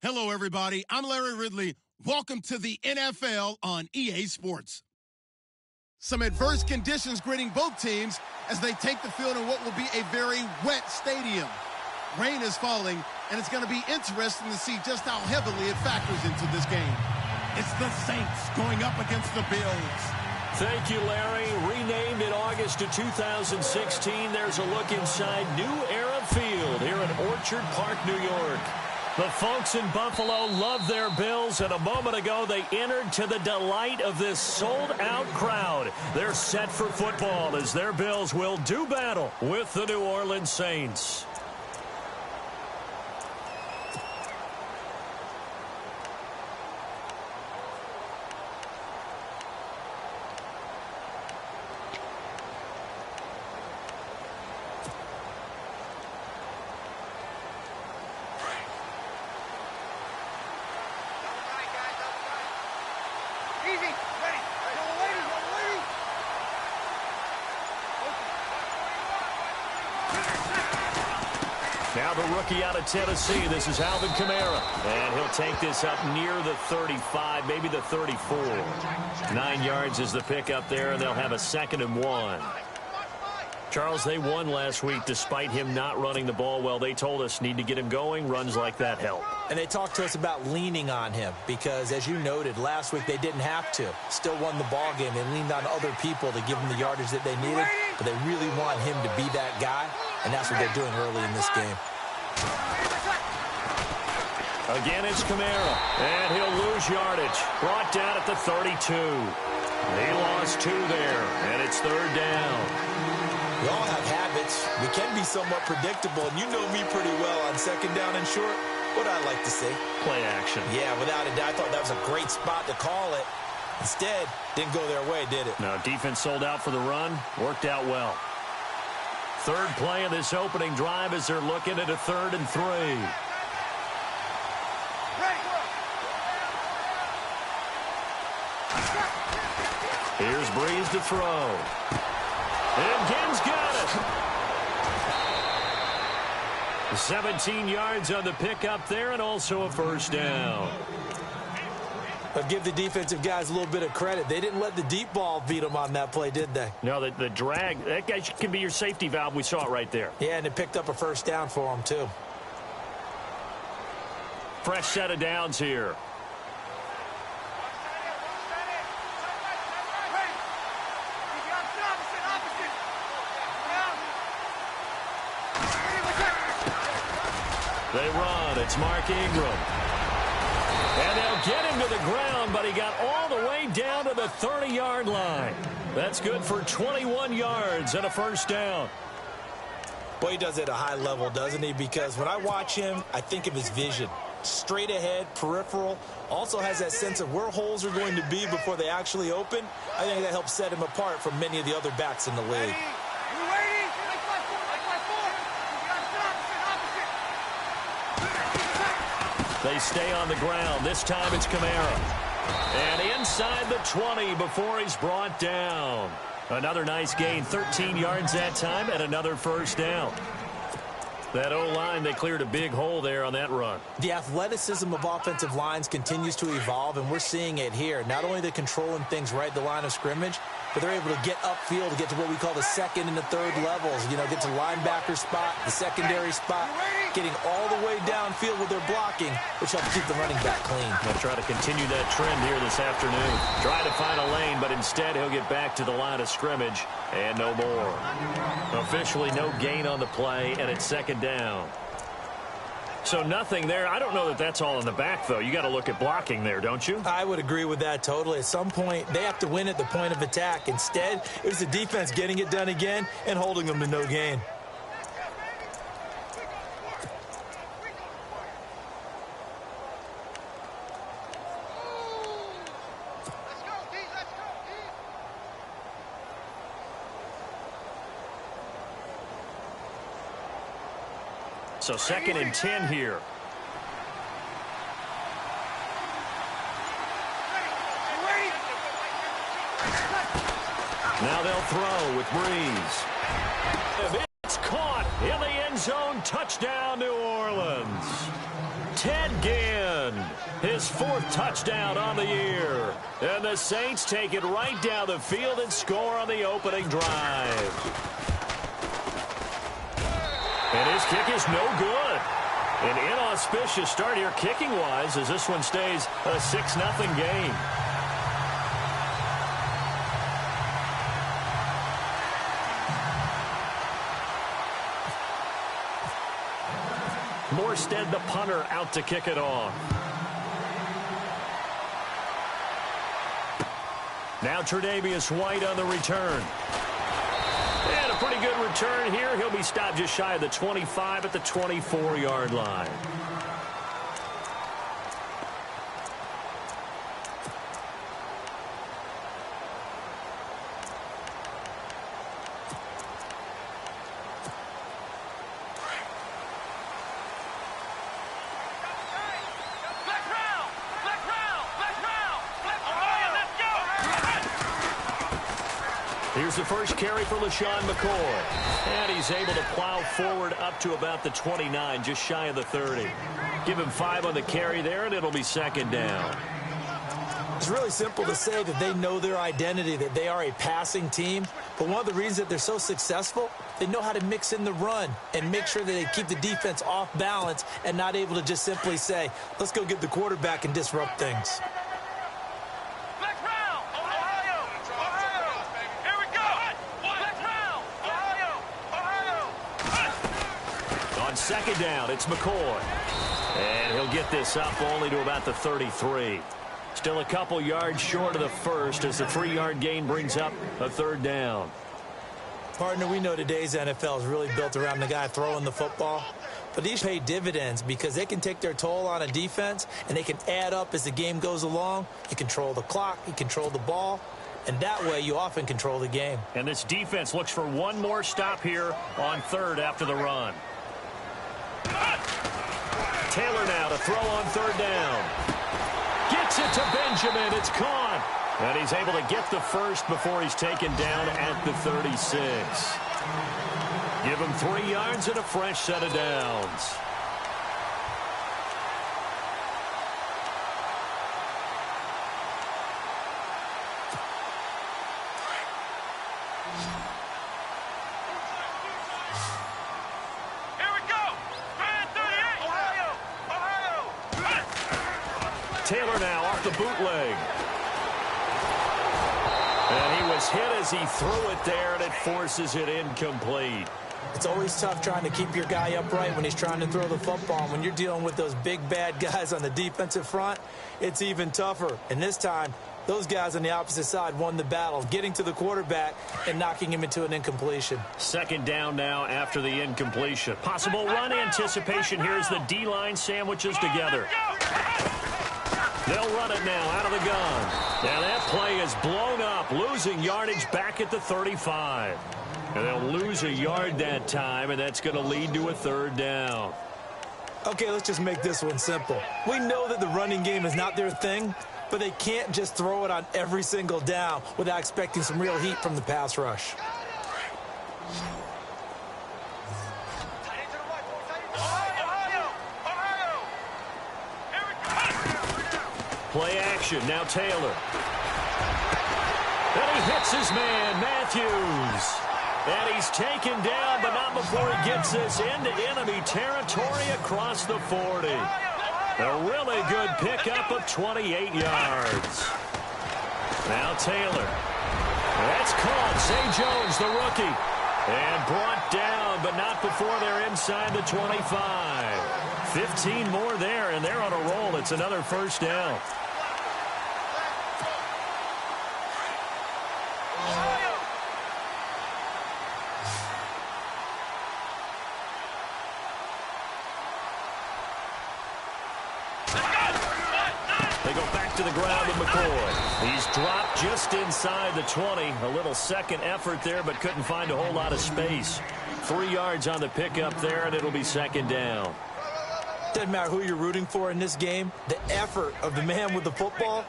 Hello, everybody. I'm Larry Ridley. Welcome to the NFL on EA Sports. Some adverse conditions greeting both teams as they take the field in what will be a very wet stadium. Rain is falling, and it's going to be interesting to see just how heavily it factors into this game. It's the Saints going up against the Bills. Thank you, Larry. Renamed in August of 2016, there's a look inside New Era Field here at Orchard Park, New York. The folks in Buffalo love their Bills, and a moment ago they entered to the delight of this sold-out crowd. They're set for football as their Bills will do battle with the New Orleans Saints. Now the rookie out of Tennessee, this is Alvin Kamara. And he'll take this up near the 35, maybe the 34. 9 yards is the pickup there, and they'll have a 2nd and 1. Charles, they won last week despite him not running the ball well. They told us need to get him going. Runs like that help. And they talked to us about leaning on him because, as you noted, last week they didn't have to. Still won the ball game. They leaned on other people to give them the yardage that they needed, but they really want him to be that guy, and that's what they're doing early in this game. Again, it's Kamara, and he'll lose yardage. Brought down at the 32. He lost 2 there, and it's 3rd down. We all have habits. We can be somewhat predictable, and you know me pretty well on 2nd down and short. What I like to see. Play action. Yeah, without a doubt. I thought that was a great spot to call it. Instead, didn't go their way, did it? No, defense sold out for the run. Worked out well. 3rd play of this opening drive as they're looking at a 3rd and 3. Here's Breeze to throw. And Gibbs got it. 17 yards on the pickup there and also a 1st down. But give the defensive guys a little bit of credit. They didn't let the deep ball beat them on that play, did they? No, the drag, that guy can be your safety valve. We saw it right there. Yeah, and it picked up a 1st down for them, too. Fresh set of downs here. They run. It's Mark Ingram. And they'll get him to the ground, but he got all the way down to the 30-yard line. That's good for 21 yards and a 1st down. Well, he does it at a high level, doesn't he? Because when I watch him, I think of his vision. Straight ahead, peripheral. Also has that sense of where holes are going to be before they actually open. I think that helps set him apart from many of the other backs in the league. They stay on the ground. This time it's Kamara. And inside the 20 before he's brought down. Another nice gain, 13 yards that time, and another 1st down. That O-line, they cleared a big hole there on that run. The athleticism of offensive lines continues to evolve, and we're seeing it here. Not only they're controlling things right at the line of scrimmage, but they're able to get upfield to get to what we call the 2nd and the 3rd levels. You know, get to linebacker spot, the secondary spot, getting all the way downfield with their blocking, which helps keep the running back clean. They'll try to continue that trend here this afternoon. Try to find a lane, but instead he'll get back to the line of scrimmage and no more. Officially no gain on the play, and it's 2nd down. So nothing there. I don't know that that's all in the back, though. You got to look at blocking there, don't you? I would agree with that totally. At some point, they have to win at the point of attack. Instead, it was the defense getting it done again and holding them to no gain. So 2nd and 10 here. Now they'll throw with Breeze. It's caught in the end zone. Touchdown, New Orleans. Ted Ginn. end. His 4th touchdown on the year. And the Saints take it right down the field and score on the opening drive. And his kick is no good. An inauspicious start here kicking-wise as this one stays a 6-0 game. Morstead, the punter, out to kick it off. Now Tre'Davious White on the return. And a pretty good return here. He'll be stopped just shy of the 25 at the 24-yard line. Here's the first carry for LeSean McCoy. And he's able to plow forward up to about the 29, just shy of the 30. Give him 5 on the carry there, and it'll be 2nd down. It's really simple to say that they know their identity, that they are a passing team. But one of the reasons that they're so successful, they know how to mix in the run and make sure that they keep the defense off balance and not able to just simply say, let's go get the quarterback and disrupt things. On 2nd down, it's McCoy. And he'll get this up only to about the 33. Still a couple yards short of the first as the 3-yard gain brings up a 3rd down. Partner, we know today's NFL is really built around the guy throwing the football. But these pay dividends because they can take their toll on a defense and they can add up as the game goes along. You control the clock, you control the ball, and that way you often control the game. And this defense looks for one more stop here on 3rd after the run. Taylor now to throw on 3rd down. Gets it to Benjamin. It's caught. And he's able to get the first before he's taken down at the 36. Give him 3 yards and a fresh set of downs. Taylor now off the bootleg. And he was hit as he threw it there, and it forces it incomplete. It's always tough trying to keep your guy upright when he's trying to throw the football. And when you're dealing with those big, bad guys on the defensive front, it's even tougher. And this time, those guys on the opposite side won the battle, getting to the quarterback and knocking him into an incompletion. 2nd down now after the incompletion. Possible run anticipation here as the D-line sandwiches together. They'll run it now out of the gun. Now that play is blown up, losing yardage back at the 35. And they'll lose a yard that time, and that's going to lead to a 3rd down. Okay, let's just make this one simple. We know that the running game is not their thing, but they can't just throw it on every single down without expecting some real heat from the pass rush. Play action, now Taylor. And he hits his man, Matthews. And he's taken down, but not before he gets this into enemy territory across the 40. A really good pickup of 28 yards. Now Taylor. That's caught. Zay Jones, the rookie. And brought down, but not before they're inside the 25. 15 more there, and they're on a roll. It's another 1st down. They go back to the ground with McCoy. He's dropped just inside the 20. A little second effort there, but couldn't find a whole lot of space. 3 yards on the pickup there, and it'll be 2nd down. Doesn't matter who you're rooting for in this game. The effort of the man with the football,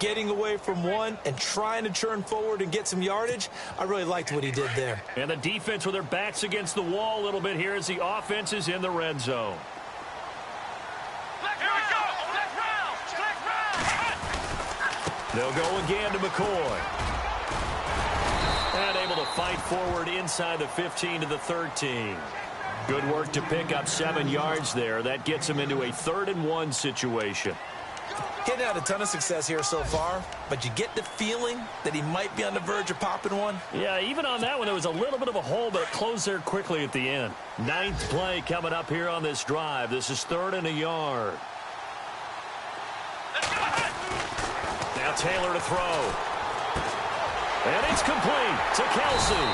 getting away from one and trying to churn forward and get some yardage, I really liked what he did there. And the defense with their backs against the wall a little bit here as the offense is in the red zone. Here we go! They'll go again to McCoy. And able to fight forward inside the 15 to the 13. Good work to pick up 7 yards there. That gets him into a 3rd-and-1 situation. Getting out a ton of success here so far, but you get the feeling that he might be on the verge of popping one. Yeah, even on that one, there was a little bit of a hole, but it closed there quickly at the end. 9th play coming up here on this drive. This is 3rd and a yard. Now Taylor to throw. And it's complete to Kelsey.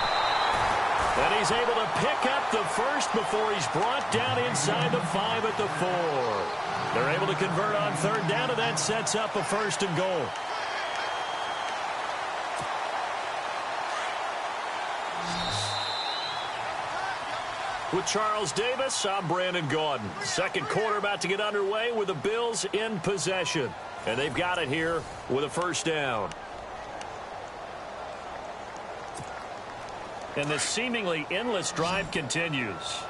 And he's able to pick up the first before he's brought down inside the 5 at the 4. They're able to convert on 3rd down, and that sets up a 1st and goal. With Charles Davis, I'm Brandon Gaudin. Second quarter about to get underway with the Bills in possession. And they've got it here with a 1st down. And this seemingly endless drive continues.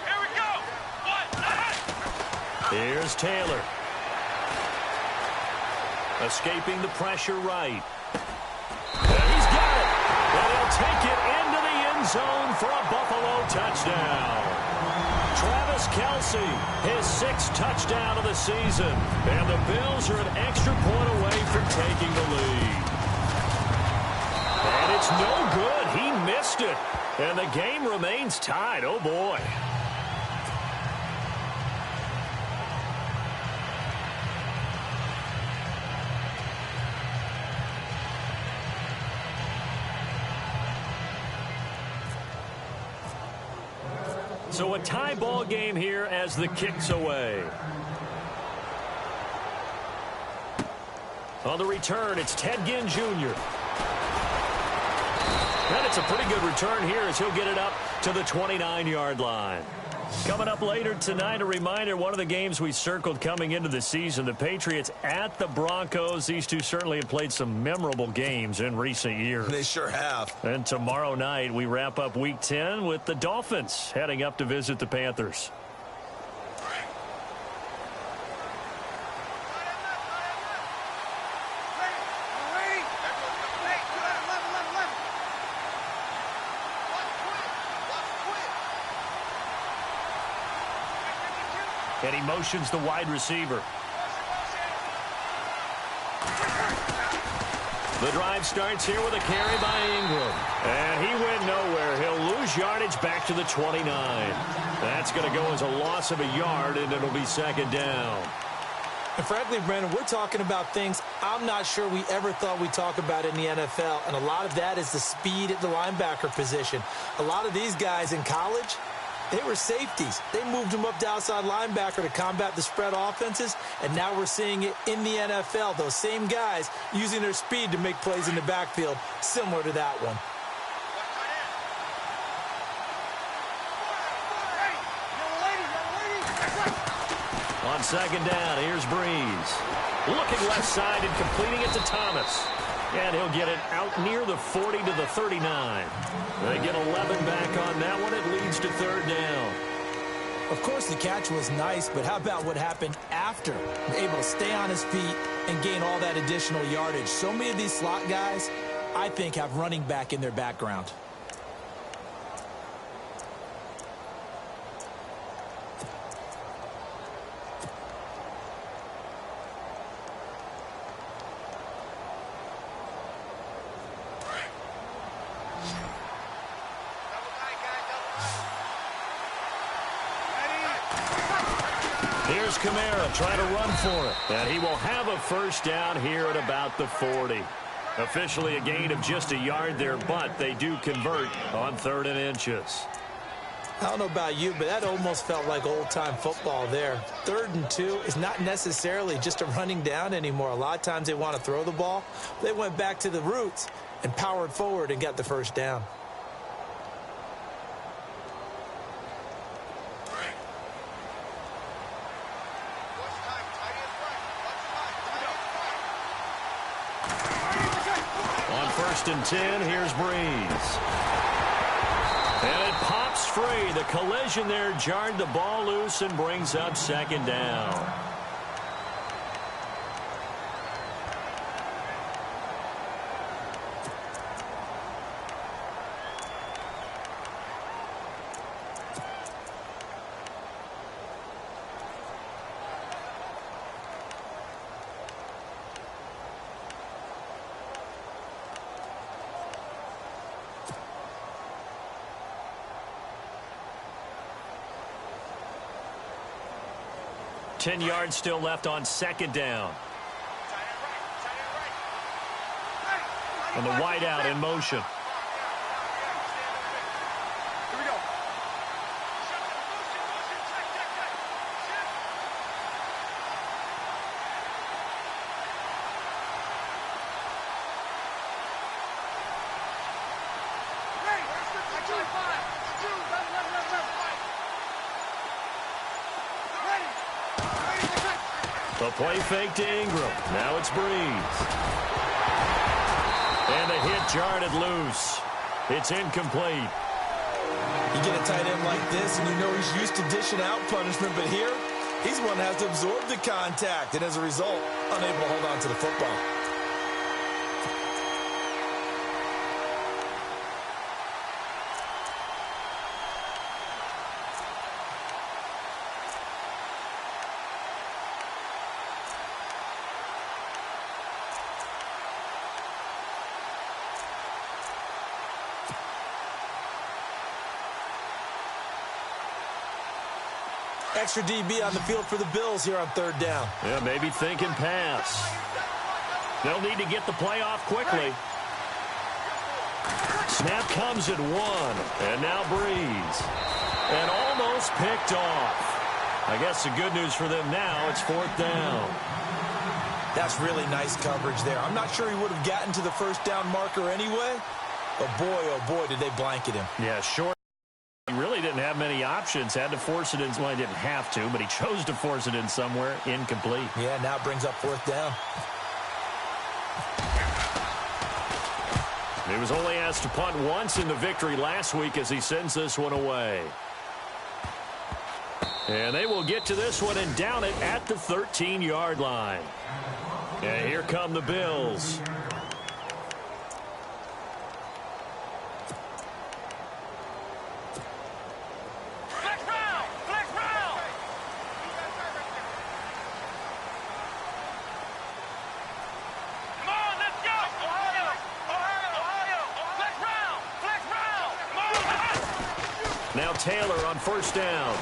Here we go. Here's Taylor. Escaping the pressure right. And he's got it. And he'll take it into the end zone for a Buffalo touchdown. Travis Kelce, his 6th touchdown of the season. And the Bills are an extra point away from taking the lead. And it's no good. He missed it. And the game remains tied. Oh, boy. So a tie ball game here as the kick's away. On the return, it's Ted Ginn Jr. And it's a pretty good return here as he'll get it up to the 29-yard line. Coming up later tonight, a reminder, one of the games we circled coming into the season, the Patriots at the Broncos. These two certainly have played some memorable games in recent years. They sure have. And tomorrow night, we wrap up Week 10 with the Dolphins heading up to visit the Panthers. And he motions the wide receiver. The drive starts here with a carry by Ingram. And he went nowhere. He'll lose yardage back to the 29. That's going to go as a loss of a yard, and it'll be 2nd down. And frankly, Brandon, we're talking about things I'm not sure we ever thought we'd talk about in the NFL. And a lot of that is the speed at the linebacker position. A lot of these guys in college, they were safeties. They moved them up to outside linebacker to combat the spread offenses, and now we're seeing it in the NFL. Those same guys using their speed to make plays in the backfield, similar to that one. On 2nd down, here's Breeze. Looking left side and completing it to Thomas. And he'll get it out near the 40 to the 39. They get 11 back on that one. It leads to 3rd down. Of course, the catch was nice, but how about what happened after? Able to stay on his feet and gain all that additional yardage. So many of these slot guys, I think, have running back in their background. Here's Kamara trying to run for it. And he will have a 1st down here at about the 40. Officially a gain of just a yard there, but they do convert on 3rd and inches. I don't know about you, but that almost felt like old-time football there. 3rd and 2 is not necessarily just a running down anymore. A lot of times they want to throw the ball. They went back to the roots and powered forward and got the 1st down. On 1st and 10, here's Breeze. And it pops free. The collision there jarred the ball loose and brings up 2nd down. 10 yards still left on second down. And the wideout in motion. The play fake to Ingram. Now it's Breeze. And the hit jarred it loose. It's incomplete. You get a tight end like this, and you know he's used to dishing out punishment, but here, he's the one that has to absorb the contact, and as a result, unable to hold on to the football. Extra DB on the field for the Bills here on third down. Yeah, maybe thinking pass. They'll need to get the play off quickly. Snap comes at 1. And now Breeze. And almost picked off. I guess the good news for them now, it's fourth down. That's really nice coverage there. I'm not sure he would have gotten to the first down marker anyway. But boy, oh boy, did they blanket him. Yeah, short. He really didn't have many options. Had to force it in. Well, he didn't have to, but he chose to force it in somewhere. Incomplete. Yeah, now it brings up fourth down. He was only asked to punt once in the victory last week as he sends this one away. And they will get to this one and down it at the 13-yard line. And here come the Bills. Now Taylor on first down.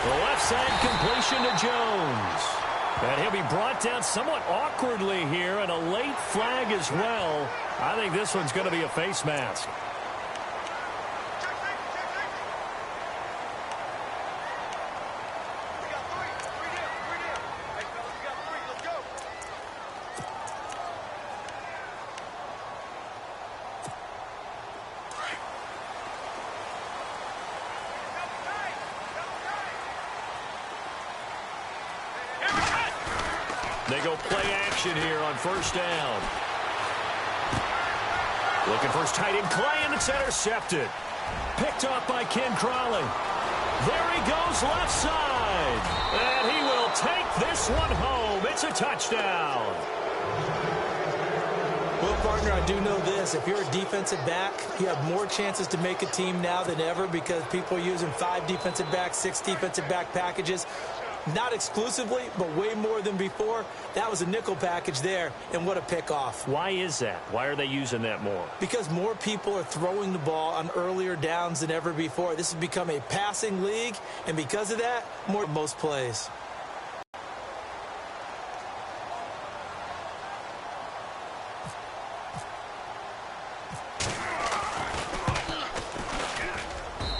The left side completion to Jones. And he'll be brought down somewhat awkwardly here, and a late flag as well. I think this one's going to be a face mask. They go play action here on first down. Looking for his tight end, Clay, and it's intercepted. Picked off by Ken Crawley. There he goes left side. And he will take this one home. It's a touchdown. Well, partner, I do know this. If you're a defensive back, you have more chances to make a team now than ever because people are using 5 defensive backs, 6 defensive back packages. Not exclusively, but way more than before. That was a nickel package there, and what a pickoff. Why is that? Why are they using that more? Because more people are throwing the ball on earlier downs than ever before. This has become a passing league, and because of that, more most plays.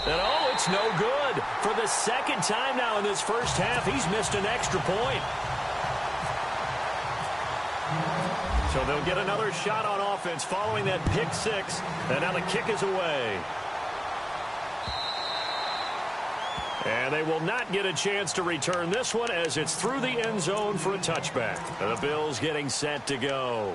And oh, it's no good. For the second time now in this first half, he's missed an extra point. So they'll get another shot on offense following that pick six. And now the kick is away. And they will not get a chance to return this one as it's through the end zone for a touchback. And the Bills getting set to go.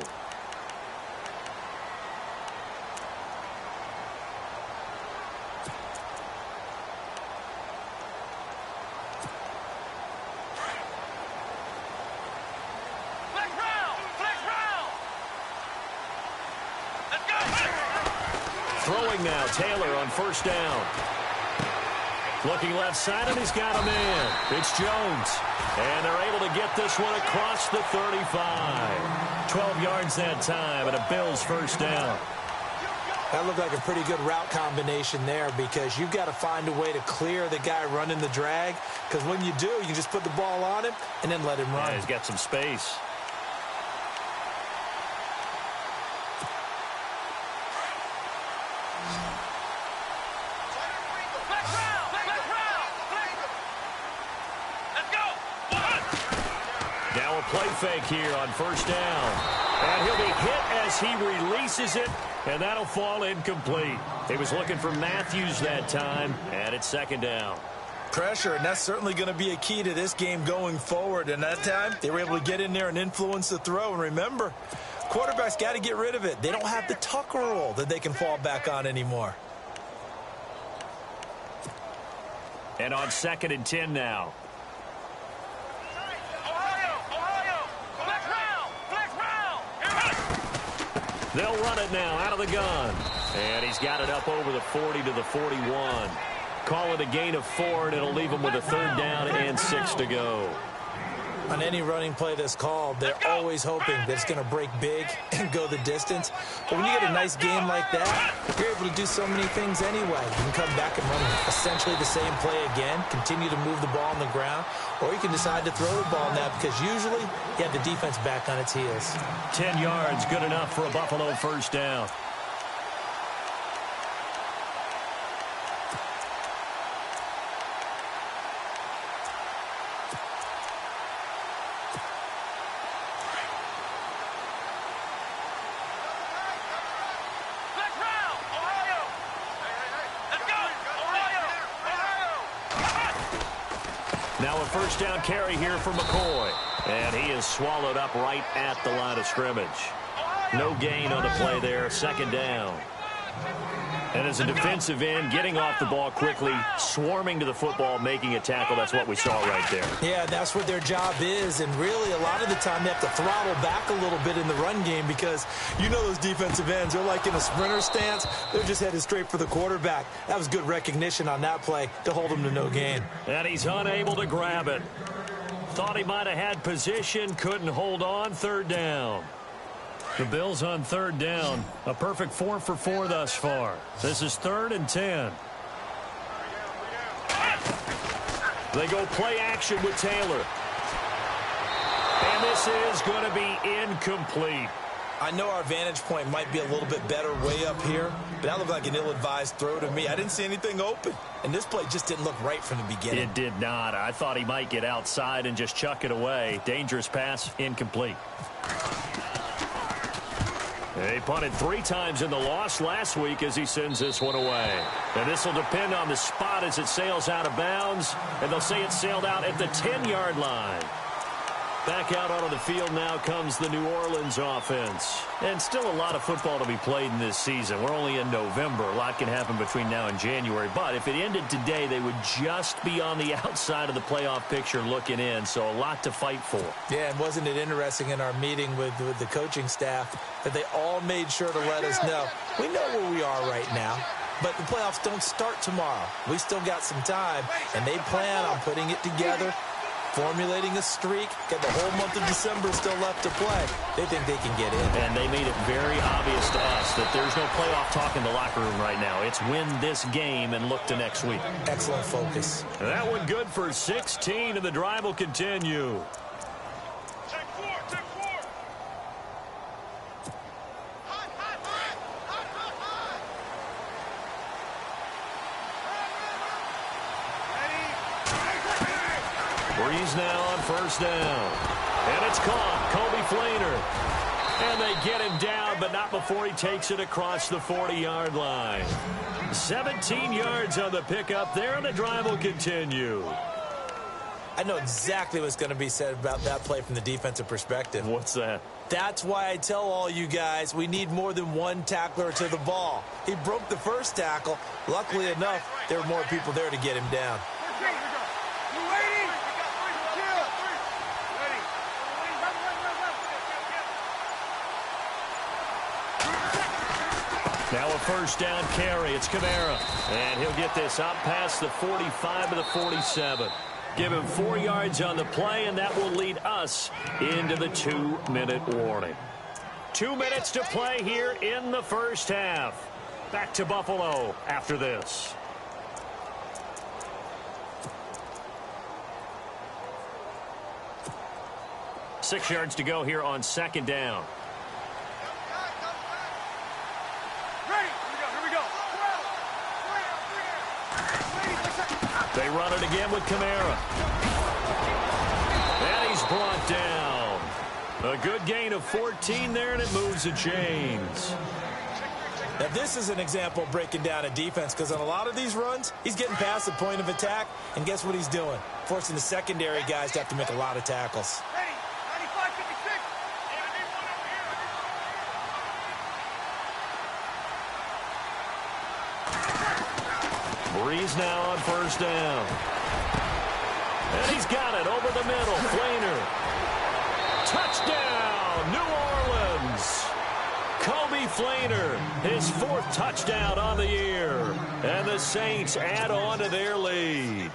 Throwing now, Taylor on first down. Looking left side, and he's got a man. It's Jones. And they're able to get this one across the 35. 12 yards that time, and a Bills first down. That looked like a pretty good route combination there because you've got to find a way to clear the guy running the drag. because when you do, you can just put the ball on him and then let him run. Yeah, he's got some space. Now a play fake here on first down. And he'll be hit as he releases it, and that'll fall incomplete. He was looking for Matthews that time, and it's second down. Pressure, and that's certainly going to be a key to this game going forward. And that time, they were able to get in there and influence the throw. And remember, quarterbacks got to get rid of it. They don't have the tuck rule that they can fall back on anymore. And on 2nd and 10 now. They'll run it now out of the gun. And he's got it up over the 40 to the 41. Call it a gain of 4, and it'll leave him with a 3rd down and 6 to go. On any running play that's called, they're always hoping that it's going to break big and go the distance. But when you get a nice game like that, you're able to do so many things anyway. You can come back and run essentially the same play again, continue to move the ball on the ground, or you can decide to throw the ball now because usually you have the defense back on its heels. 10 yards, good enough for a Buffalo first down. Now a first down carry here for McCoy. And he is swallowed up right at the line of scrimmage. No gain on the play there, 2nd down. And as a defensive end, getting off the ball quickly, swarming to the football, making a tackle, that's what we saw right there. Yeah, that's what their job is, and really a lot of the time they have to throttle back a little bit in the run game because you know those defensive ends, they're like in a sprinter stance, they're just headed straight for the quarterback. That was good recognition on that play to hold him to no gain. And he's unable to grab it. Thought he might have had position, couldn't hold on, 3rd down. The Bills on 3rd down. A perfect 4 for 4 thus far. This is 3rd and 10. They go play action with Taylor. And this is going to be incomplete. I know our vantage point might be a little bit better way up here, but that looked like an ill-advised throw to me. I didn't see anything open, and this play just didn't look right from the beginning. It did not. I thought he might get outside and just chuck it away. Dangerous pass, incomplete. He punted 3 times in the loss last week as he sends this one away. And this will depend on the spot as it sails out of bounds. And they'll say it sailed out at the 10-yard line. Back out onto the field now comes the New Orleans offense. And still a lot of football to be played in this season. We're only in November. A lot can happen between now and January. But if it ended today, they would just be on the outside of the playoff picture looking in. So a lot to fight for. Yeah, and wasn't it interesting in our meeting with the coaching staff that they all made sure to let us know, we know where we are right now. But the playoffs don't start tomorrow. We still got some time, and they plan on putting it together, formulating a streak, got the whole month of December still left to play. They think they can get in. And they made it very obvious to us that there's no playoff talk in the locker room right now. It's win this game and look to next week. Excellent focus. And that one good for 16, and the drive will continue. Breeze now on first down. And it's caught. Coby Fleener. And they get him down, but not before he takes it across the 40-yard line. 17 yards on the pickup there, and the drive will continue. I know exactly what's going to be said about that play from the defensive perspective. What's that? That's why I tell all you guys we need more than one tackler to the ball. He broke the first tackle. Luckily enough, there were more people there to get him down. Now a first down carry. It's Kamara. And he'll get this up past the 45 to the 47. Give him 4 yards on the play, and that will lead us into the 2-minute warning. 2 minutes to play here in the first half. Back to Buffalo after this. 6 yards to go here on second down. They run it again with Kamara. And he's brought down. A good gain of 14 there, and it moves the chains. Now, this is an example of breaking down a defense, because on a lot of these runs, he's getting past the point of attack, and guess what he's doing? Forcing the secondary guys to have to make a lot of tackles. Breeze now on first down. And he's got it over the middle. Fleener. Touchdown, New Orleans. Kobe Fleener, his 4th touchdown on the year. And the Saints add on to their lead.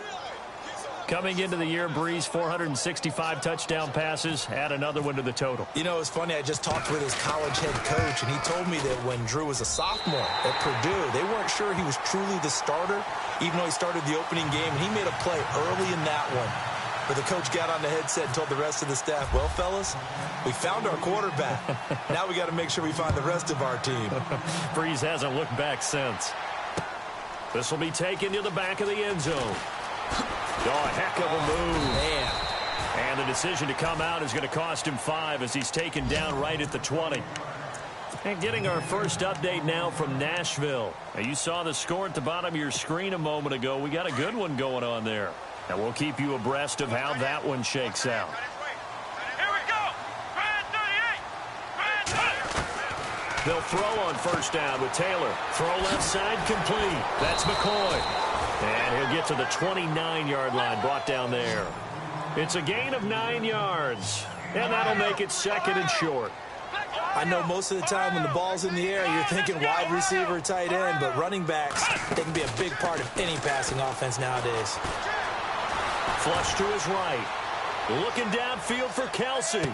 Coming into the year, Breeze, 465 touchdown passes. Add another one to the total. You know, it's funny. I just talked with his college head coach, and he told me that when Drew was a sophomore at Purdue, they weren't sure he was truly the starter, even though he started the opening game, and he made a play early in that one. But the coach got on the headset and told the rest of the staff, well, fellas, we found our quarterback. Now we got to make sure we find the rest of our team. Breeze hasn't looked back since. This will be taken to the back of the end zone. Oh, heck of a move. Man. And the decision to come out is going to cost him 5 as he's taken down right at the 20. And getting our first update now from Nashville. Now, you saw the score at the bottom of your screen a moment ago. We got a good one going on there. And we'll keep you abreast of how that one shakes out. Here we go. They'll throw on first down with Taylor. Throw left side complete. That's McCoy. And he'll get to the 29-yard line, brought down there. It's a gain of 9 yards. And that'll make it 2nd and short. I know most of the time when the ball's in the air, you're thinking wide receiver, tight end, but running backs, they can be a big part of any passing offense nowadays. Flush to his right. Looking downfield for Kelsey.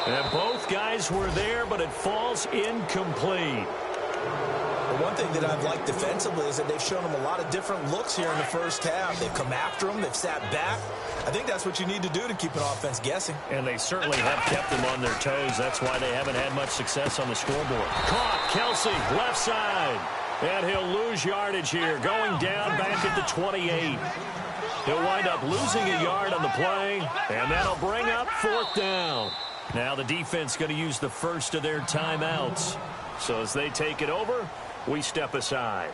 And both guys were there, but it falls incomplete. The one thing that I've liked defensively is that they've shown him a lot of different looks here in the first half. They've come after him. They've sat back. I think that's what you need to do to keep an offense guessing. And they certainly have kept them on their toes. That's why they haven't had much success on the scoreboard. Caught. Kelsey, left side. And he'll lose yardage here, going down back at the 28. He'll wind up losing a yard on the play, and that'll bring up 4th down. Now the defense going to use the first of their timeouts. So as they take it over, we step aside.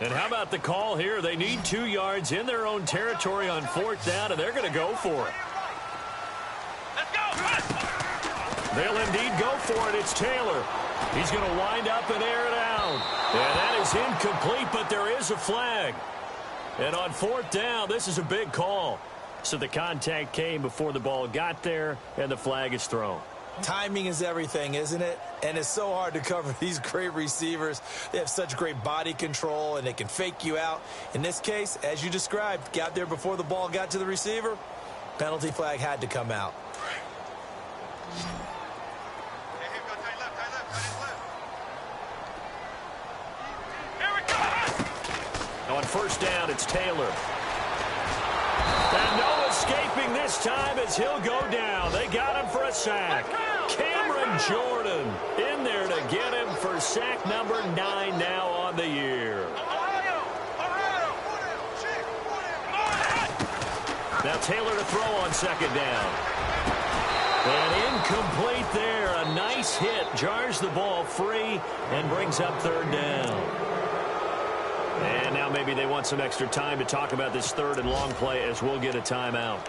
And how about the call here? They need 2 yards in their own territory on 4th down, and they're going to go for it. Let's go. They'll indeed go for it. It's Taylor. He's going to wind up and air it out. And that is incomplete, but there is a flag. And on 4th down, this is a big call. So the contact came before the ball got there, and the flag is thrown. Timing is everything, isn't it? And it's so hard to cover these great receivers. They have such great body control, and they can fake you out. In this case, as you described, got there before the ball got to the receiver. Penalty flag had to come out. On first down, it's Taylor. And no escaping this time as he'll go down. They got him for a sack. Cameron Jordan in there to get him for sack number 9 now on the year. Now Taylor to throw on second down. And incomplete there. A nice hit. Jars the ball free and brings up third down. And now maybe they want some extra time to talk about this third and long play as we'll get a timeout.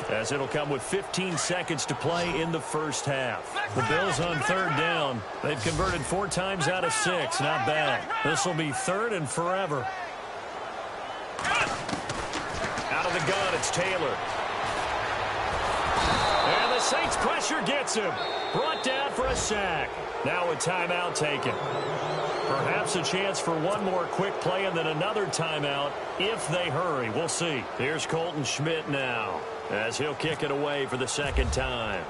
As it'll come with 15 seconds to play in the first half. The Bills on third down. They've converted 4 times out of 6. Not bad. This will be third and forever. Out of the gun, it's Taylor. And the Saints pressure gets him. Brought down for a sack. Now a timeout taken. Perhaps a chance for one more quick play and then another timeout if they hurry. We'll see. Here's Colton Schmidt now as he'll kick it away for the second time.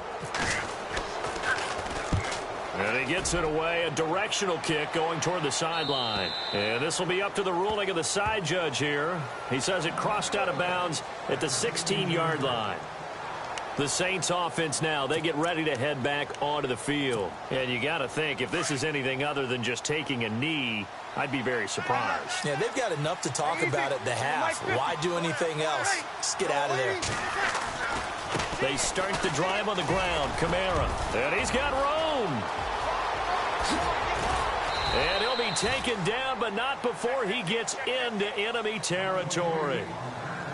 And he gets it away. A directional kick going toward the sideline. And this will be up to the ruling of the side judge here. He says it crossed out of bounds at the 16-yard line. The Saints offense now, they get ready to head back onto the field. And you got to think, if this is anything other than just taking a knee, I'd be very surprised. Yeah, they've got enough to talk about at the half. Why do anything else? Just get out of there. They start the drive on the ground. Kamara. And he's got room. And he'll be taken down, but not before he gets into enemy territory.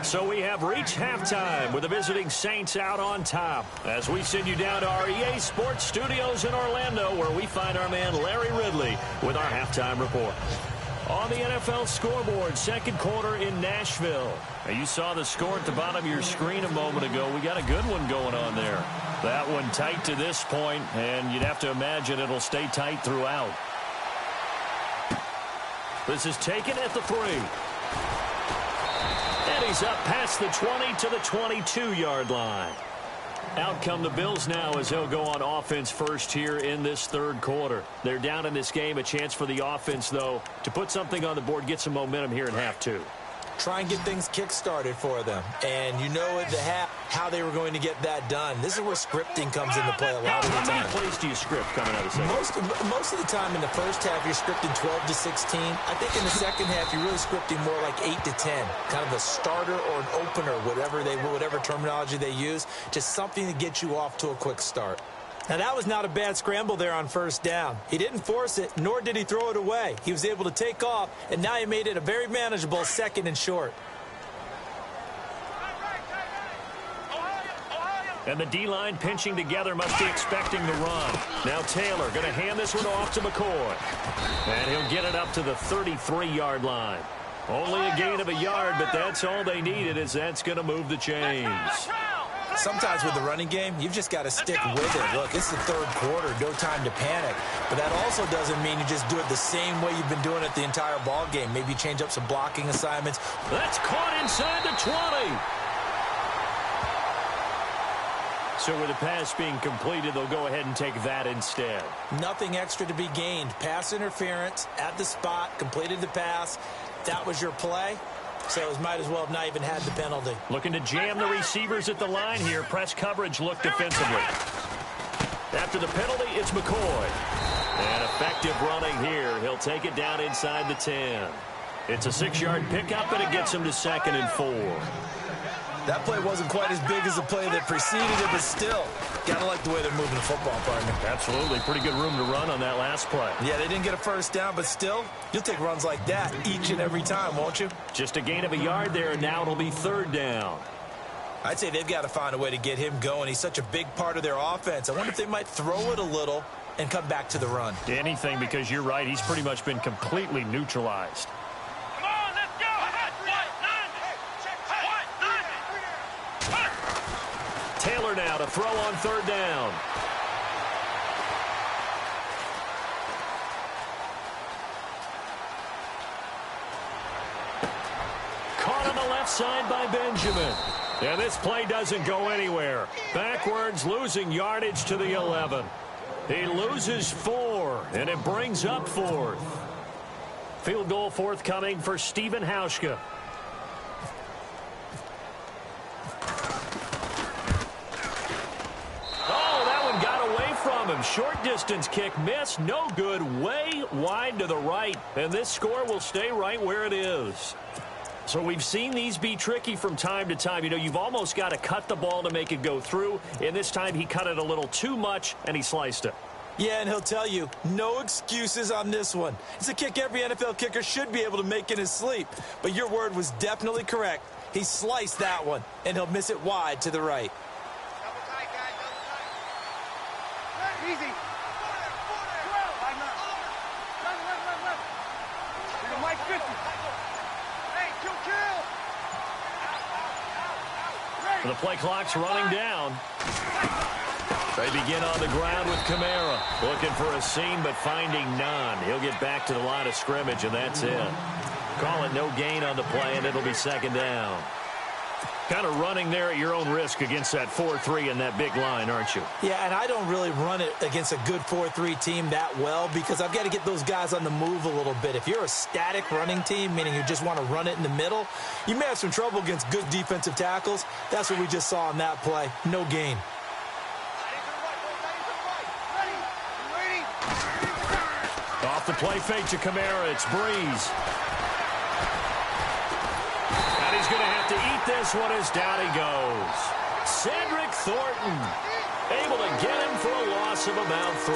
So we have reached halftime with the visiting Saints out on top as we send you down to our EA Sports Studios in Orlando where we find our man Larry Ridley with our halftime report. On the NFL scoreboard, second quarter in Nashville. Now you saw the score at the bottom of your screen a moment ago. We got a good one going on there. That one tight to this point, and you'd have to imagine it'll stay tight throughout. This is taken at the 3. And he's up past the 20 to the 22-yard line. Out come the Bills now as they'll go on offense first here in this third quarter. They're down in this game. A chance for the offense, though, to put something on the board, get some momentum here in half 2. Try and get things kick-started for them. And you know at the half how they were going to get that done. This is where scripting comes into play a lot of the time. How many plays do you script coming out of second? Most of the time in the first half, you're scripting 12 to 16. I think in the second half, you're really scripting more like 8 to 10. Kind of a starter or an opener, whatever terminology they use. Just something to get you off to a quick start. Now, that was not a bad scramble there on first down. He didn't force it, nor did he throw it away. He was able to take off, and now he made it a very manageable second and short. And the D-line pinching together, must be expecting the run. Now Taylor going to hand this one off to McCoy. And he'll get it up to the 33-yard line. Only a gain of a yard, but that's all they needed, as that's going to move the chains. Sometimes with the running game, you've just got to stick with it. Look, it's the third quarter, no time to panic. But that also doesn't mean you just do it the same way you've been doing it the entire ball game. Maybe change up some blocking assignments. That's caught inside the 20. So with the pass being completed, they'll go ahead and take that instead. Nothing extra to be gained. Pass interference at the spot, completed the pass. That was your play. So it might as well have not even had the penalty. Looking to jam the receivers at the line here. Press coverage look defensively. After the penalty, it's McCoy. And effective running here. He'll take it down inside the 10. It's a 6-yard pickup, and it gets him to 2nd and 4. That play wasn't quite as big as the play that preceded it, but still, gotta like the way they're moving the football, partner. Absolutely. Pretty good room to run on that last play. Yeah, they didn't get a first down, but still, you'll take runs like that each and every time, won't you? Just a gain of a yard there, and now it'll be 3rd down. I'd say they've got to find a way to get him going. He's such a big part of their offense. I wonder if they might throw it a little and come back to the run. Anything, because you're right. He's pretty much been completely neutralized. Come on, let's go. Taylor now to throw on third down. Caught on the left side by Benjamin. And this play doesn't go anywhere. Backwards, losing yardage to the 11. He loses 4, and it brings up 4th. Field goal forthcoming for Stephen Hauschka. Oh, that one got away from him. Short distance kick missed. No good. Way wide to the right. And this score will stay right where it is. So we've seen these be tricky from time to time. You know, you've almost got to cut the ball to make it go through. And this time he cut it a little too much, and he sliced it. Yeah, and he'll tell you, no excuses on this one. It's a kick every NFL kicker should be able to make in his sleep. But your word was definitely correct. He sliced that one, and he'll miss it wide to the right. Double tight, guys. Double tight. Easy. Mike 50. Hey, kill. The play clock's running down. They begin on the ground with Kamara. Looking for a seam, but finding none. He'll get back to the line of scrimmage, and that's it. Call it no gain on the play, and it'll be second down. Kind of running there at your own risk against that 4-3 and that big line, aren't you? Yeah, and I don't really run it against a good 4-3 team that well because I've got to get those guys on the move a little bit. If you're a static running team, meaning you just want to run it in the middle, you may have some trouble against good defensive tackles. That's what we just saw on that play. No gain. Off the play fake to Kamara. It's Breeze. And he's going to have to eat this one as down he goes. Cedric Thornton able to get him for a loss of about 3.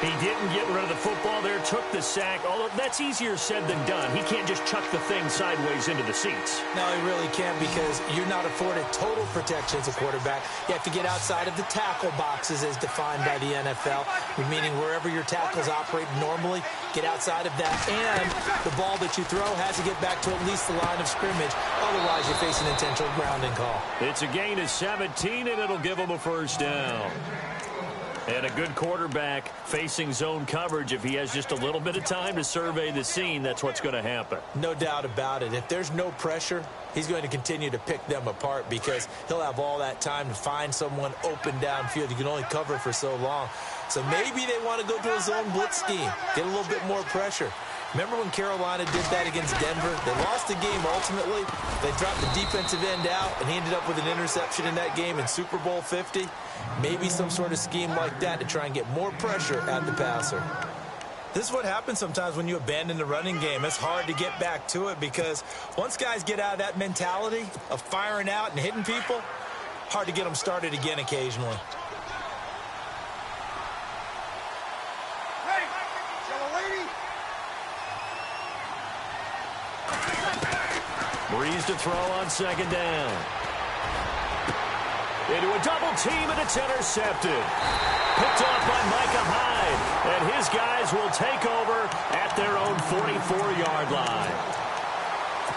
He didn't get rid of the football there, took the sack. Although that's easier said than done. He can't just chuck the thing sideways into the seats. No, he really can't because you're not afforded total protection as a quarterback. You have to get outside of the tackle boxes as defined by the NFL, meaning wherever your tackles operate normally, get outside of that. And the ball that you throw has to get back to at least the line of scrimmage. Otherwise, you're facing an intentional grounding call. It's a gain of 17, and it'll give him a first down. And a good quarterback facing zone coverage, if he has just a little bit of time to survey the scene, that's what's going to happen. No doubt about it. If there's no pressure, he's going to continue to pick them apart because he'll have all that time to find someone open downfield. You can only cover for so long. So maybe they want to go to a zone blitz scheme, get a little bit more pressure. Remember when Carolina did that against Denver? They lost the game ultimately. They dropped the defensive end out, and he ended up with an interception in that game in Super Bowl 50. Maybe some sort of scheme like that to try and get more pressure at the passer. This is what happens sometimes when you abandon the running game. It's hard to get back to it because once guys get out of that mentality of firing out and hitting people, hard to get them started again occasionally. Breeze to throw on second down. Into a double team, and it's intercepted. Picked off by Micah Hyde, and his guys will take over at their own 44-yard line.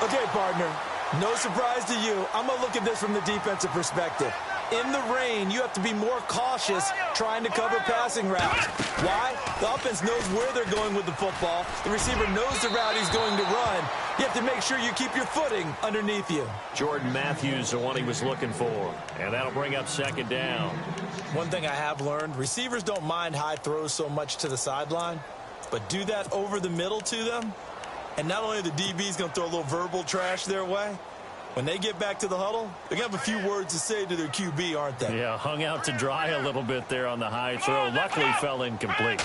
Okay, partner, no surprise to you. I'm going to look at this from the defensive perspective. In the rain, you have to be more cautious trying to cover passing routes. Why? The offense knows where they're going with the football. The receiver knows the route he's going to run. You have to make sure you keep your footing underneath you. Jordan Matthews, the one he was looking for. And that'll bring up second down. One thing I have learned, receivers don't mind high throws so much to the sideline, but do that over the middle to them. And not only are the DBs going to throw a little verbal trash their way, when they get back to the huddle, they're going to have a few words to say to their QB, aren't they? Yeah, hung out to dry a little bit there on the high throw. Luckily fell incomplete.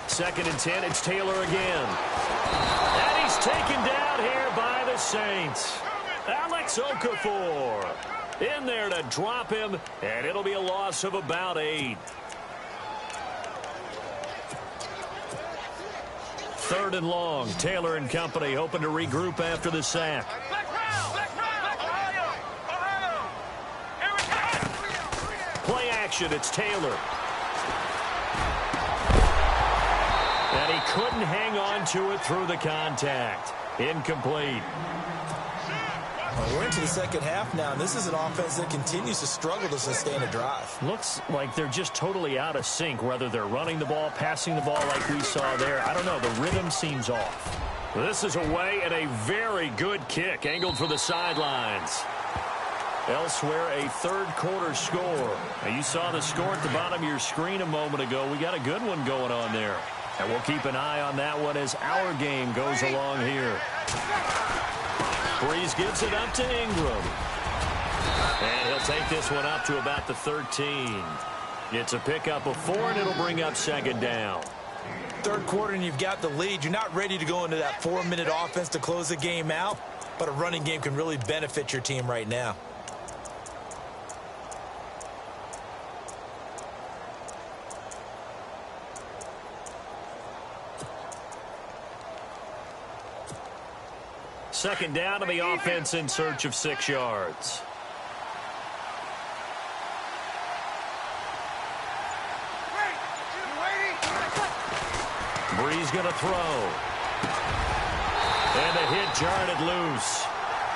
Second and 10, it's Taylor again. And he's taken down here by the Saints. Alex Okafor in there to drop him, and it'll be a loss of about 8. Third and long. Taylor and company hoping to regroup after the sack. Play action, it's Taylor. And he couldn't hang on to it through the contact. Incomplete. Well, we're into the second half now, and this is an offense that continues to struggle to sustain a drive. Looks like they're just totally out of sync, whether they're running the ball, passing the ball like we saw there. I don't know. The rhythm seems off. This is away and a very good kick, angled for the sidelines. Elsewhere, a third-quarter score. Now, you saw the score at the bottom of your screen a moment ago. We got a good one going on there. And we'll keep an eye on that one as our game goes along here. Breeze gives it up to Ingram. And he'll take this one up to about the 13. It's a pickup of 4, and it'll bring up second down. Third quarter, and you've got the lead. You're not ready to go into that 4-minute offense to close the game out, but a running game can really benefit your team right now. Second down to the offense in search of 6 yards. Breeze going to throw. And the hit jarred it loose.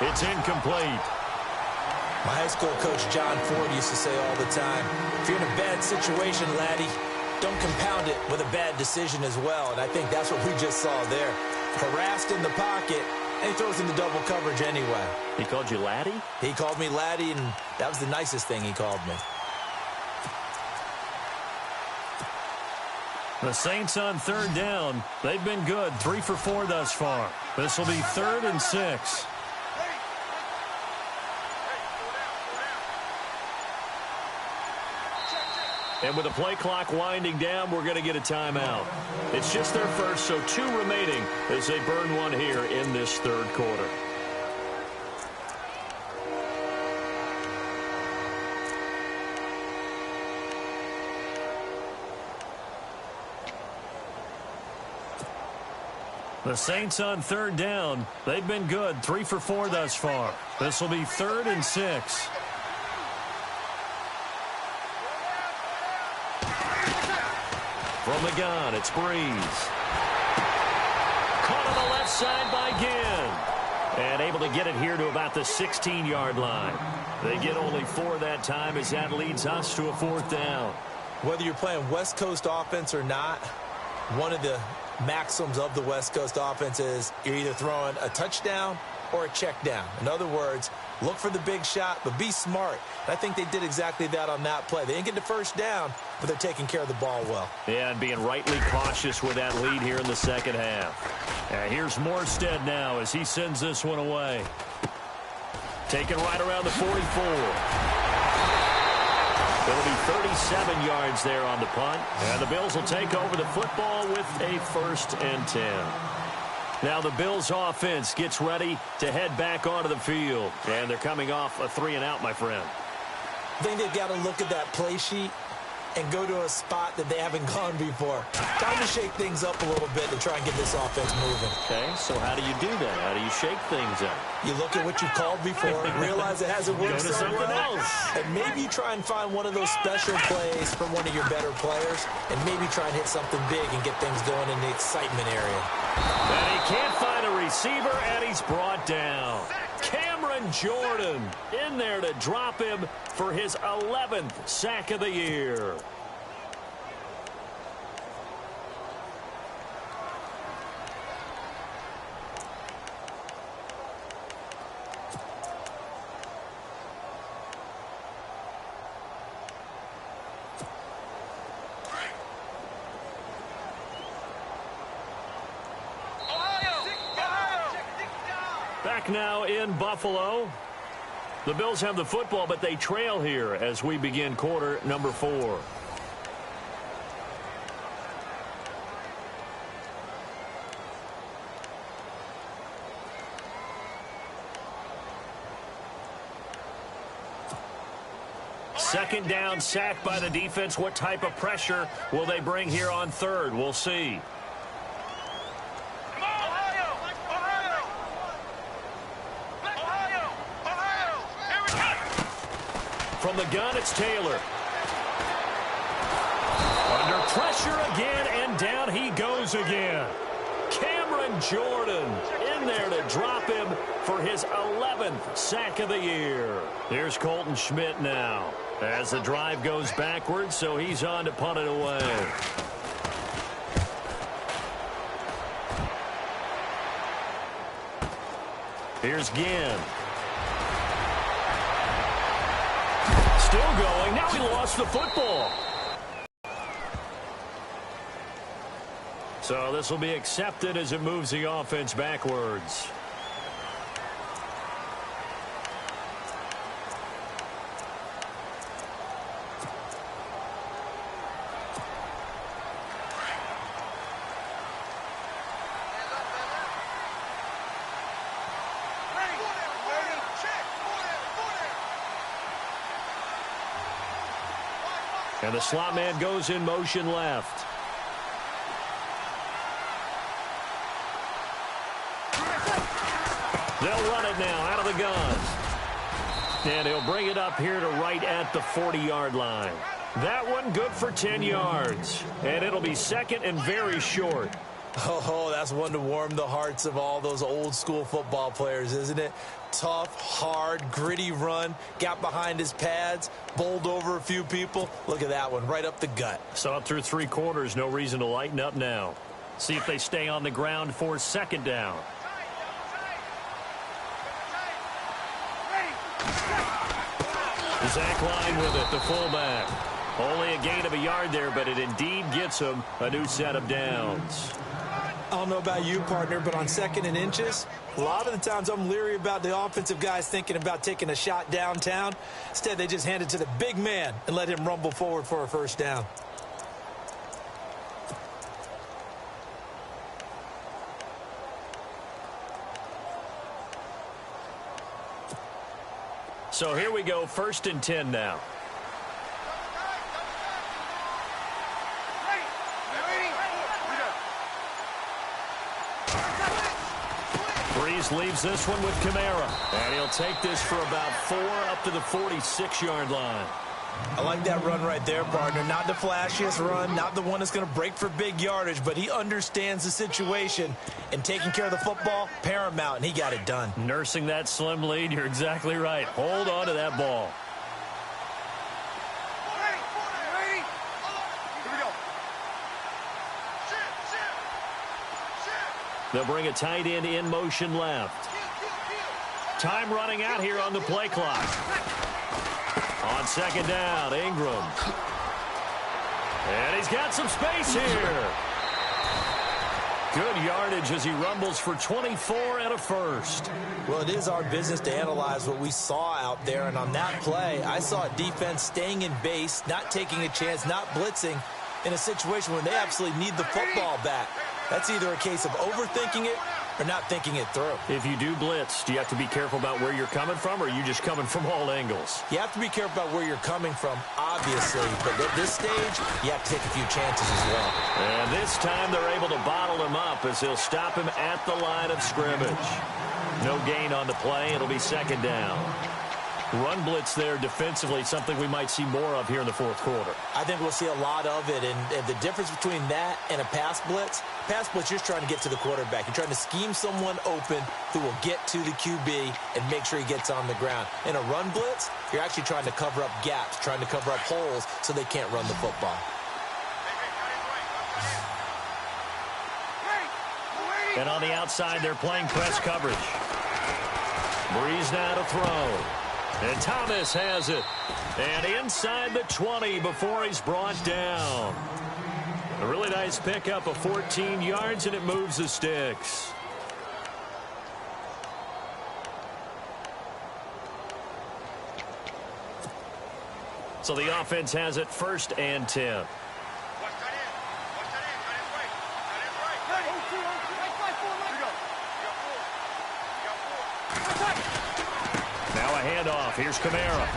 It's incomplete. My high school coach, John Ford, used to say all the time, if you're in a bad situation, laddie, don't compound it with a bad decision as well. And I think that's what we just saw there. Harassed in the pocket, and he throws into double coverage anyway. He called you laddie? He called me laddie, and that was the nicest thing he called me. The Saints on third down. They've been good. 3 for 4 thus far. This will be 3rd and 6. And with the play clock winding down, we're going to get a timeout. It's just their first, so 2 remaining as they burn one here in this third quarter. The Saints on third down. They've been good. 3 for 4 thus far. This will be 3rd and 6. From the gun, it's Breeze. Caught on the left side by Ginn. And able to get it here to about the 16-yard line. They get only 4 that time as that leads us to a 4th down. Whether you're playing West Coast offense or not, one of the maxims of the West Coast offense is you're either throwing a touchdown or a check down. In other words, look for the big shot, but be smart. And I think they did exactly that on that play. They didn't get the first down, but they're taking care of the ball well. Yeah, and being rightly cautious with that lead here in the second half. Here's Morstead now as he sends this one away. Taken right around the 44. It'll be 37 yards there on the punt. And the Bills will take over the football with a 1st and 10. Now the Bills offense gets ready to head back onto the field. And they're coming off a 3-and-out, my friend. I think they've got to look at that play sheet and go to a spot that they haven't gone before. Time to shake things up a little bit to try and get this offense moving. Okay, so how do you do that? How do you shake things up? You look at what you called before, realize it hasn't worked Go to so something well, else. and maybe you try and find one of those special plays from one of your better players, and maybe try and hit something big and get things going in the excitement area. And he can't find a receiver, and he's brought down. Cameron Jordan in there to drop him for his 11th sack of the year. Back now in Buffalo. The Bills have the football, but they trail here as we begin quarter number 4. Second down, sack by the defense. What type of pressure will they bring here on third? We'll see. From the gun, it's Taylor. Under pressure again, and down he goes again. Cameron Jordan in there to drop him for his 11th sack of the year. Here's Colton Schmidt now as the drive goes backwards, so he's on to punt it away. Here's Ginn. Still going. Now he lost the football. So this will be accepted as it moves the offense backwards. And the slot man goes in motion left. They'll run it now out of the gun. And he'll bring it up here to right at the 40-yard line. That one good for 10 yards. And it'll be second and very short. Oh, that's one to warm the hearts of all those old-school football players, isn't it? Tough, hard, gritty run. Got behind his pads, bowled over a few people. Look at that one, right up the gut. So up through 3 quarters, no reason to lighten up now. See if they stay on the ground for second down. Zach Line with it, the fullback. Only a gain of a yard there, but it indeed gets him a new set of downs. I don't know about you, partner, but on second and inches, a lot of the times I'm leery about the offensive guys thinking about taking a shot downtown. Instead, they just hand it to the big man and let him rumble forward for a first down. So here we go, 1st and 10 now. Breeze leaves this one with Kamara. And he'll take this for about 4 up to the 46-yard line. I like that run right there, partner. Not the flashiest run, not the one that's going to break for big yardage, but he understands the situation, and taking care of the football, paramount, and he got it done. Nursing that slim lead, you're exactly right. Hold on to that ball. They'll bring a tight end in motion left. Time running out here on the play clock. On second down, Ingram. And he's got some space here. Good yardage as he rumbles for 24 and a first. Well, it is our business to analyze what we saw out there, and on that play, I saw a defense staying in base, not taking a chance, not blitzing in a situation where they absolutely need the football back. That's either a case of overthinking it or not thinking it through. If you do blitz, do you have to be careful about where you're coming from, or are you just coming from all angles? You have to be careful about where you're coming from, obviously, but at this stage, you have to take a few chances as well. And this time they're able to bottle him up as they'll stop him at the line of scrimmage. No gain on the play. It'll be second down. Run blitz there defensively, something we might see more of here in the 4th quarter. I think we'll see a lot of it, and the difference between that and a pass blitz, you're trying to get to the quarterback. You're trying to scheme someone open who will get to the QB and make sure he gets on the ground. In a run blitz, you're actually trying to cover up gaps, trying to cover up holes so they can't run the football. And on the outside, they're playing press coverage. Breeze now to throw. And Thomas has it. And inside the 20 before he's brought down. A really nice pickup of 14 yards, and it moves the sticks. So the offense has it 1st and 10. Handoff. Here's Kamara.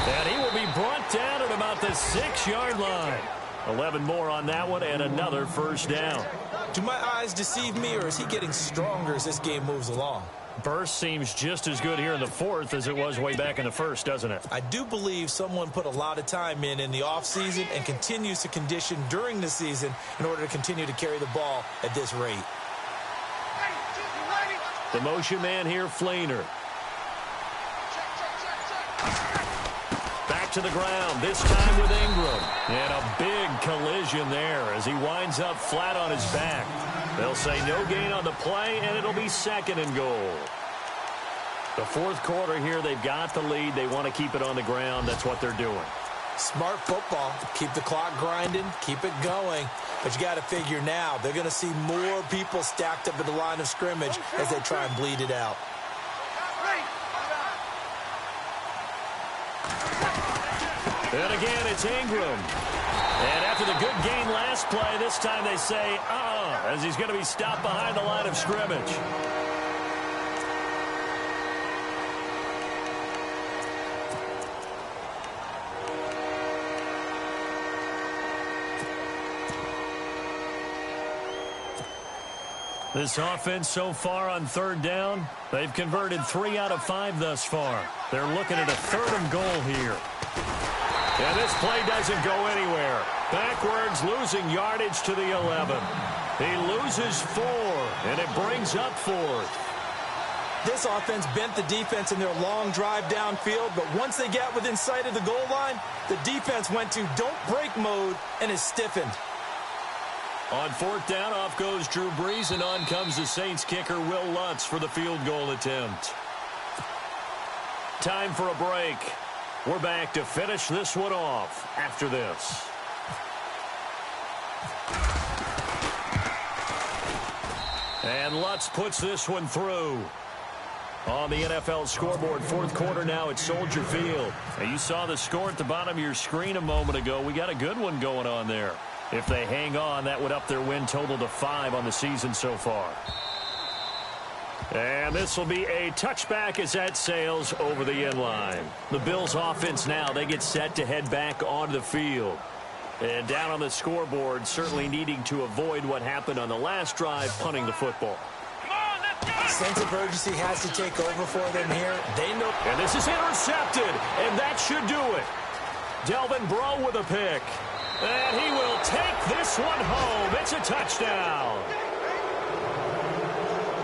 And he will be brought down at about the 6-yard line. 11 more on that one and another first down. Do my eyes deceive me, or is he getting stronger as this game moves along? Burst seems just as good here in the 4th as it was way back in the 1st, doesn't it? I do believe someone put a lot of time in the offseason and continues to condition during the season in order to continue to carry the ball at this rate. The motion man here, Flainer. Back to the ground, this time with Ingram. And a big collision there as he winds up flat on his back. They'll say no gain on the play, and it'll be 2nd and goal. The 4th quarter here, they've got the lead. They want to keep it on the ground. That's what they're doing. Smart football. Keep the clock grinding. Keep it going. But you got to figure now, they're going to see more people stacked up at the line of scrimmage as they try and bleed it out. And again, it's Ingram. And after the good gain last play, this time they say, as he's going to be stopped behind the line of scrimmage. This offense so far on 3rd down, they've converted 3 out of 5 thus far. They're looking at a 3rd and goal here. And this play doesn't go anywhere. Backwards, losing yardage to the 11. He loses 4, and it brings up 4th. This offense bent the defense in their long drive downfield, but once they got within sight of the goal line, the defense went to don't break mode and is stiffened. On 4th down, off goes Drew Brees, and on comes the Saints kicker, Will Lutz, for the field goal attempt. Time for a break. We're back to finish this one off after this. And Lutz puts this one through. On the NFL scoreboard, 4th quarter now at Soldier Field. Now, you saw the score at the bottom of your screen a moment ago. We got a good one going on there. If they hang on, that would up their win total to 5 on the season so far. And this will be a touchback as that sails over the end line. The Bills offense now, they get set to head back onto the field. And down on the scoreboard, certainly needing to avoid what happened on the last drive, punting the football. Sense of urgency has to take over for them here. They know. And this is intercepted, and that should do it. Delvin Breaux with a pick. And he will take this one home. It's a touchdown.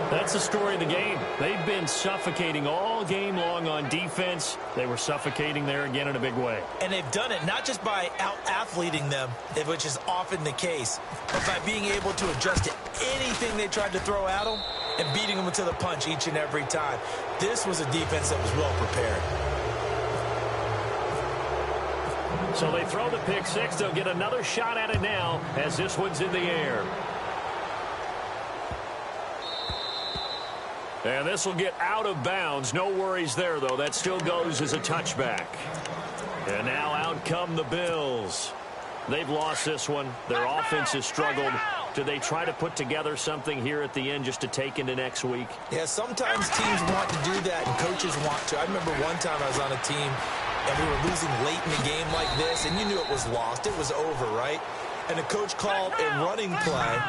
That's the story of the game. They've been suffocating all game long on defense. They were suffocating there again in a big way. And they've done it not just by out-athleting them, which is often the case, but by being able to adjust to anything they tried to throw at them and beating them to the punch each and every time. This was a defense that was well prepared. So they throw the pick 6. They'll get another shot at it now as this one's in the air. And this will get out of bounds. No worries there, though. That still goes as a touchback. And now out come the Bills. They've lost this one. Their offense has struggled. Do they try to put together something here at the end just to take into next week? Yeah, sometimes teams want to do that and coaches want to. I remember one time I was on a team and we were losing late in the game like this, and you knew it was lost. It was over, right? And the coach called a running play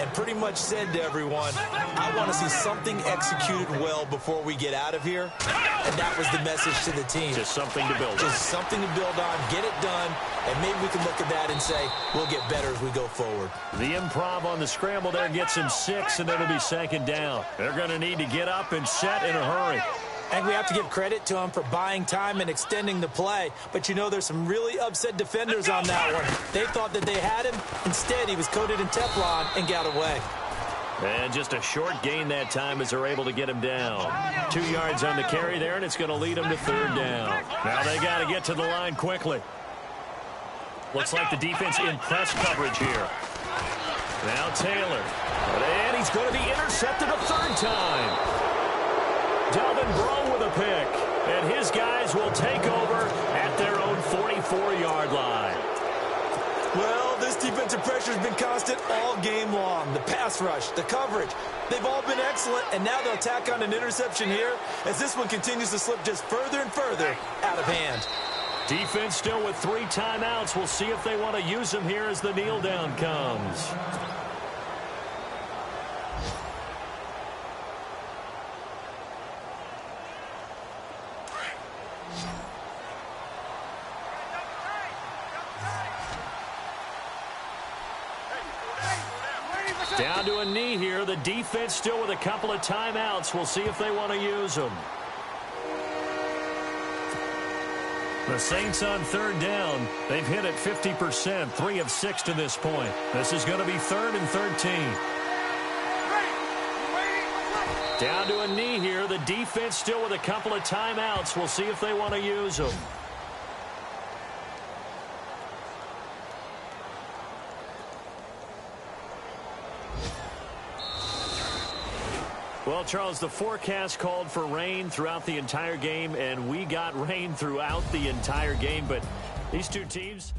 and pretty much said to everyone, I want to see something executed well before we get out of here. And that was the message to the team. Just something to build on. Just something to build on, get it done, and maybe we can look at that and say, we'll get better as we go forward. The improv on the scramble there gets him 6, and it'll be 2nd down. They're going to need to get up and set in a hurry. I think we have to give credit to him for buying time and extending the play. But, you know, there's some really upset defenders on that one. They thought that they had him. Instead, he was coated in Teflon and got away. And just a short gain that time as they're able to get him down. 2 yards on the carry there, and it's going to lead them to 3rd down. Now they got to get to the line quickly. Looks like the defense in press coverage here. Now Taylor. And he's going to be intercepted a 3rd time. Delvin Breaux with a pick, and his guys will take over at their own 44-yard line. Well, this defensive pressure has been constant all game long. The pass rush, the coverage, they've all been excellent, and now they'll tack on an interception here as this one continues to slip just further and further out of hand. Defense still with 3 timeouts. We'll see if they want to use them here as the kneel down comes. Down to a knee here. The defense still with a couple of timeouts. We'll see if they want to use them. The Saints on third down. They've hit it 50%, 3 of 6 to this point. This is going to be 3rd and 13. Down to a knee here. The defense still with a couple of timeouts. We'll see if they want to use them. Well, Charles, the forecast called for rain throughout the entire game, and we got rain throughout the entire game. But these two teams...